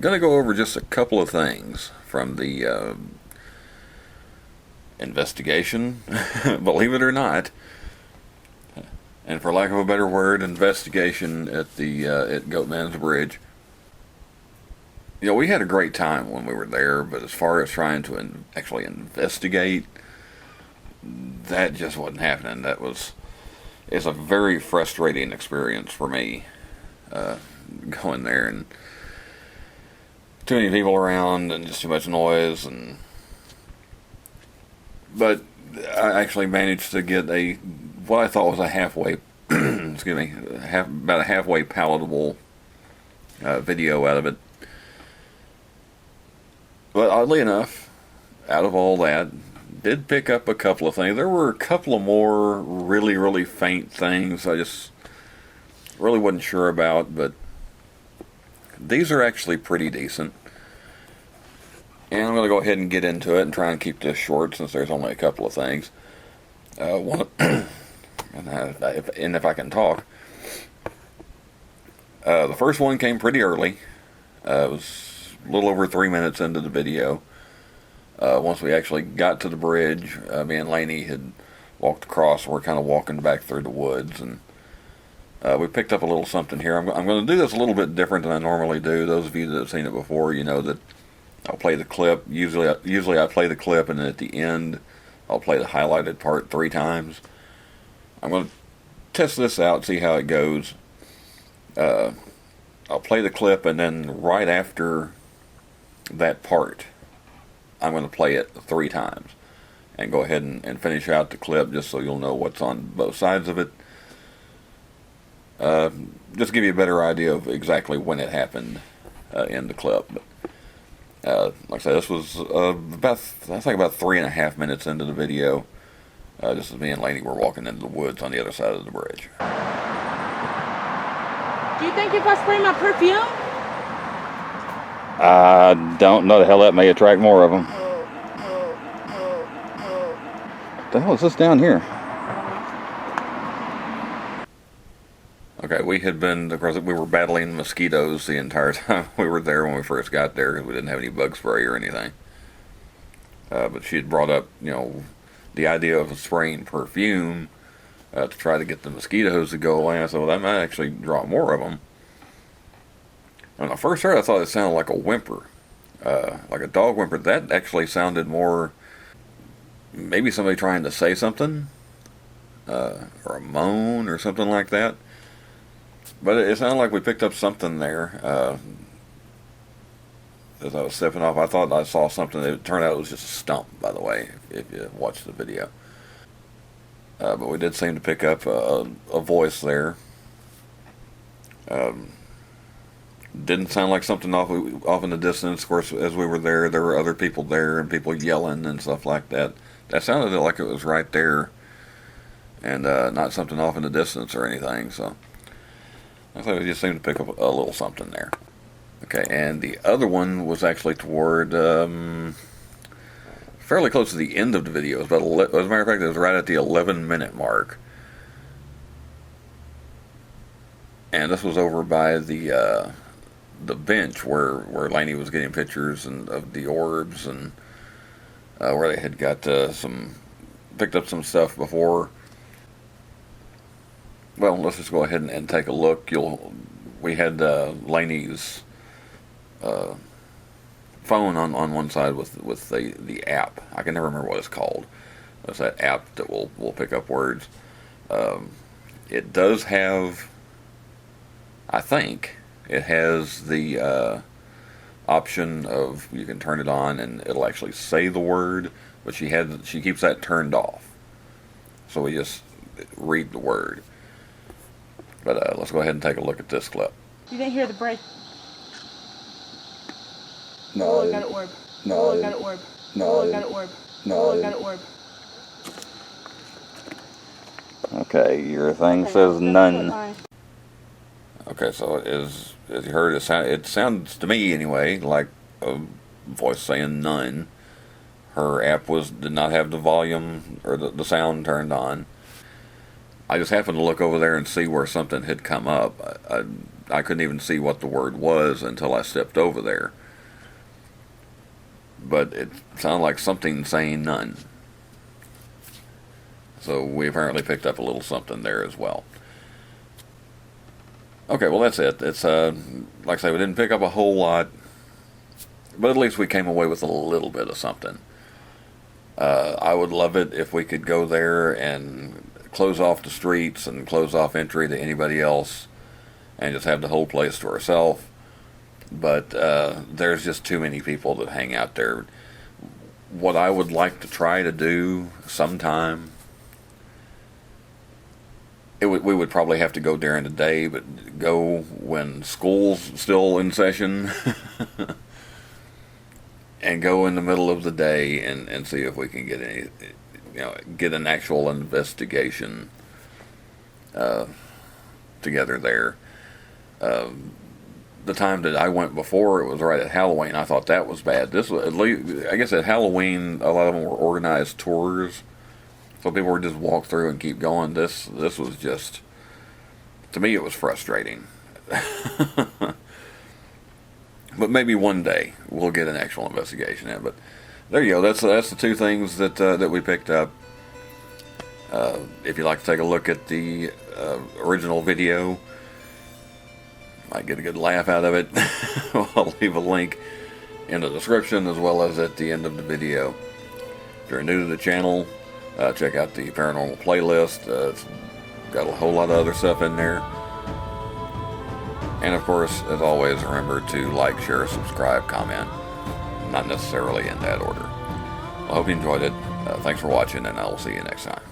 going to go over just a couple of things from the investigation, believe it or not, and for lack of a better word, investigation at the at Goatman's Bridge. You know, we had a great time when we were there, but as far as trying to actually investigate, that just wasn't happening. It's a very frustrating experience for me, going there, and too many people around and just too much noise. But I actually managed to get what I thought was a halfway excuse me, about a halfway palatable video out of it. But oddly enough, out of all that, did pick up a couple of things. There were a couple of more really, really faint things I just really wasn't sure about, but these are actually pretty decent. And I'm going to go ahead and get into it and try and keep this short since there's only a couple of things. And if I can talk. The first one came pretty early. It was a little over 3 minutes into the video. Once we actually got to the bridge, me and Lainey had walked across, and we're kind of walking back through the woods, and we picked up a little something here. I'm going to do this a little bit different than I normally do. Those of you that have seen it before, you know that I'll play the clip. Usually I play the clip, and then at the end, I'll play the highlighted part 3 times. I'm going to test this out, see how it goes. I'll play the clip, and then right after that part, I'm going to play it 3 times and go ahead and finish out the clip just so you'll know what's on both sides of it. Just give you a better idea of exactly when it happened in the clip. But, like I said, this was about 3.5 minutes into the video. Just as me and Lainey were walking into the woods on the other side of the bridge. Do you think if I spray my perfume? I don't know. The hell, that may attract more of them. What the hell is this down here? Okay, we were battling mosquitoes the entire time we were there when we first got there, because we didn't have any bug spray or anything. But she had brought up, the idea of spraying perfume to try to get the mosquitoes to go away. I said, well, that might actually draw more of them. When I first heard it, I thought it sounded like a whimper, like a dog whimper. That actually sounded more, maybe somebody trying to say something, or a moan or something like that. But it sounded like we picked up something there. As I was stepping off, I thought I saw something. It turned out it was just a stump, by the way, if you watch the video. But we did seem to pick up a voice there. Didn't sound like something off in the distance. Of course, as we were there were other people there and people yelling and stuff like that. That sounded like it was right there and not something off in the distance or anything. So I thought we just seemed to pick up a little something there. Okay, and the other one was actually toward fairly close to the end of the video. As a matter of fact, it was right at the 11-minute mark. And this was over by the bench where Lainey was getting pictures of the orbs, and where they had got picked up some stuff before. Well, let's just go ahead and take a look. We had Lainey's phone on one side with the app. I can never remember what it's called. It's that app that will pick up words. It does have, I think, it has the option of you can turn it on and it'll actually say the word, but she keeps that turned off. So we just read the word. But let's go ahead and take a look at this clip. You didn't hear the break. No. Oh, I got an orb. No. Oh, I got an orb. No. Oh, I got an orb. No. Oh, I got an orb. Okay, your thing says none. Okay, so as you heard, it sounds to me anyway like a voice saying none. Her app did not have the volume or the sound turned on. I just happened to look over there and see where something had come up. I couldn't even see what the word was until I stepped over there. But it sounded like something saying none. So we apparently picked up a little something there as well. Okay, well that's it. It's like I say, we didn't pick up a whole lot, but at least we came away with a little bit of something. I would love it if we could go there and close off the streets and close off entry to anybody else and just have the whole place to ourselves. But there's just too many people that hang out there. What I would like to try to do sometime, we would probably have to go during the day, but go when school's still in session and go in the middle of the day and see if we can get any, get an actual investigation together there. The time that I went before, it was right at Halloween. I thought that was bad. This was, at least, I guess at Halloween, a lot of them were organized tours. So people would just walk through and keep going. This was just, to me, it was frustrating. But maybe one day we'll get an actual investigation in. But there you go. That's the two things that we picked up. If you'd like to take a look at the original video, might get a good laugh out of it. I'll leave a link in the description as well as at the end of the video. If you're new to the channel, check out the paranormal playlist. It's got a whole lot of other stuff in there. And of course, as always, remember to like, share, subscribe, comment. Not necessarily in that order. I hope you enjoyed it. Thanks for watching, and I will see you next time.